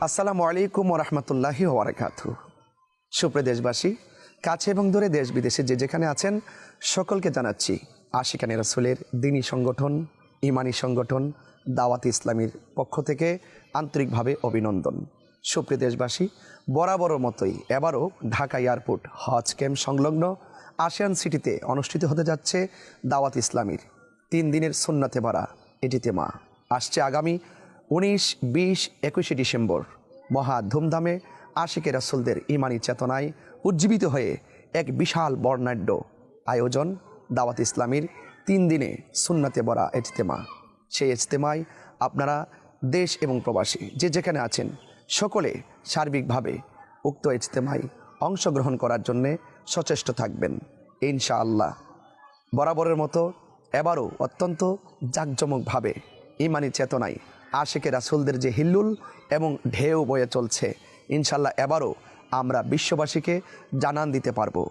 আসসালামু আলাইকুম ওরহমতুল্লাহি ওবরাকাতুহু। সুপ্রিয় দেশবাসী, কাছে এবং দূরে দেশ বিদেশে যে যেখানে আছেন সকলকে জানাচ্ছি আশিকানে রাসূলের দ্বীনী সংগঠন, ইমানি সংগঠন দাওয়াত ইসলামীর পক্ষ থেকে আন্তরিকভাবে অভিনন্দন। সুপ্রিয় দেশবাসী, বরাবরের মতোই এবারও ঢাকা এয়ারপোর্ট হজ ক্যাম্প সংলগ্ন আশিয়ান সিটিতে অনুষ্ঠিত হতে যাচ্ছে দাওয়াত ইসলামীর 3 দিনের সুন্নতে ভরা ইজতেমা। আসছে আগামী 19, 20, 21 ডিসেম্বর মহা ধুমধামে আশিকে রাসূলদের ইমানি চেতনায় উজ্জীবিত হয়ে এক বিশাল বর্ণাঢ্য আয়োজন দাওয়াত ইসলামীর 3 দিনে সুন্নতে ভরা ইজতেমা। সেই ইজতেমায় আপনারা দেশ এবং প্রবাসী যে যেখানে আছেন সকলে সার্বিকভাবে উক্ত ইজতেমায় অংশগ্রহণ করার জন্যে সচেষ্ট থাকবেন ইনশাআল্লাহ। বরাবরের মতো এবারও অত্যন্ত জাঁকজমকভাবে ইমানি চেতনায় আশিকে রাসূলদের যে হিল্লুল এবং ঢেউ বয়ে চলছে, ইনশাল্লাহ এবারও আমরা বিশ্ববাসীকে জানান দিতে পারবো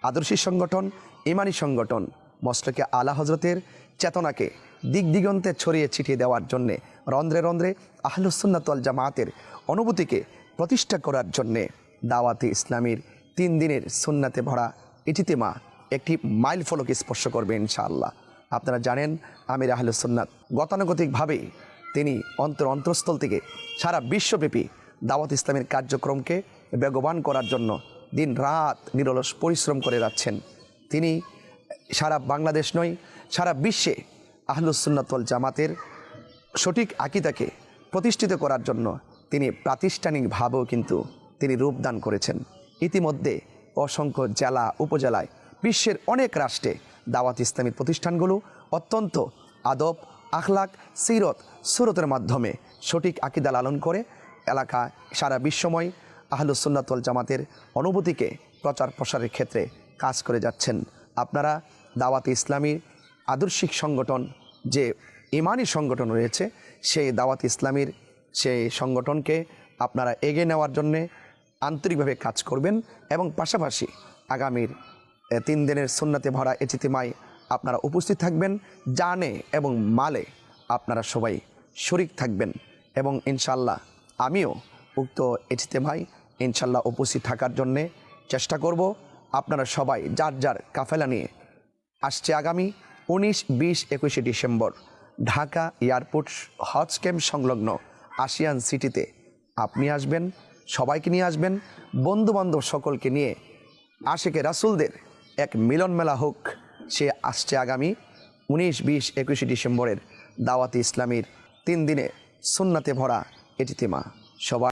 আদর্শী সংগঠন, ইমানি সংগঠন মসলকে আলা হজরতের চেতনাকে দিক দিগন্তে ছড়িয়ে ছিটিয়ে দেওয়ার জন্যে রন্ধ্রে রন্ধ্রে আহলুস সুন্নাত ওয়াল জামাতের অনুভূতিকে প্রতিষ্ঠা করার জন্যে দাওয়াতে ইসলামীর 3 দিনের সুন্নাতে ভরা ইজতেমা একটি মাইল ফলক স্পর্শ করবে ইনশাআল্লাহ। আপনারা জানেন আমির আহলুস সুন্নাত গতানুগতিকভাবেই তিনি অন্তরস্থল থেকে সারা বিশ্বব্যাপী দাওয়াত ইসলামের কার্যক্রমকে বেগবান করার জন্য দিন রাত নিরলস পরিশ্রম করে যাচ্ছেন। তিনি সারা বাংলাদেশ নয়, সারা বিশ্বে আহলুস সুন্নাত ওয়াল জামাতের সঠিক আকীদাকে প্রতিষ্ঠিত করার জন্য তিনি প্রাতিষ্ঠানিকভাবেও কিন্তু তিনি রূপদান করেছেন। ইতিমধ্যে অসংখ্য জেলা উপজেলায় বিশ্বের অনেক রাষ্ট্রে দাওয়াত ইসলামী প্রতিষ্ঠানগুলো অত্যন্ত আদব, আখলাক, সিরত, সুরতের মাধ্যমে সঠিক আকীদা লালন করে এলাকা সারা বিশ্বময় আহলুস সুন্নাত ওয়াল জামাতের অনুভূতিকে প্রচার প্রসারের ক্ষেত্রে কাজ করে যাচ্ছেন। আপনারা দাওয়াত ইসলামীর আদর্শিক সংগঠন যে ইমানি সংগঠন রয়েছে, সেই দাওয়াত ইসলামীর সেই সংগঠনকে আপনারা এগিয়ে নেওয়ার জন্যে আন্তরিকভাবে কাজ করবেন এবং পাশাপাশি আগামীর 3 দিনের সুন্নতে ভরা ইজতেমায় আপনারা উপস্থিত থাকবেন, জানে এবং মালে আপনারা সবাই শরিক থাকবেন এবং ইনশাল্লাহ আমিও উক্ত ইজতেমায় ইনশাল্লাহ উপস্থিত থাকার জন্যে চেষ্টা করব। আপনারা সবাই যার যার কাফেলা নিয়ে আসছে আগামী 19, 20, 21 ডিসেম্বর ঢাকা এয়ারপোর্ট হজ ক্যাম্প সংলগ্ন আশিয়ান সিটিতে আপনি আসবেন, সবাইকে নিয়ে আসবেন, বন্ধুবান্ধব সকলকে নিয়ে আশিকে রাসূলদের এক মিলন মেলা হোক। সে আসছে আগামী 19, 20, 21 ডিসেম্বরের দাওয়াতে ইসলামীর 3 দিনে সুন্নতে ভরা ইজতেমা। সবাই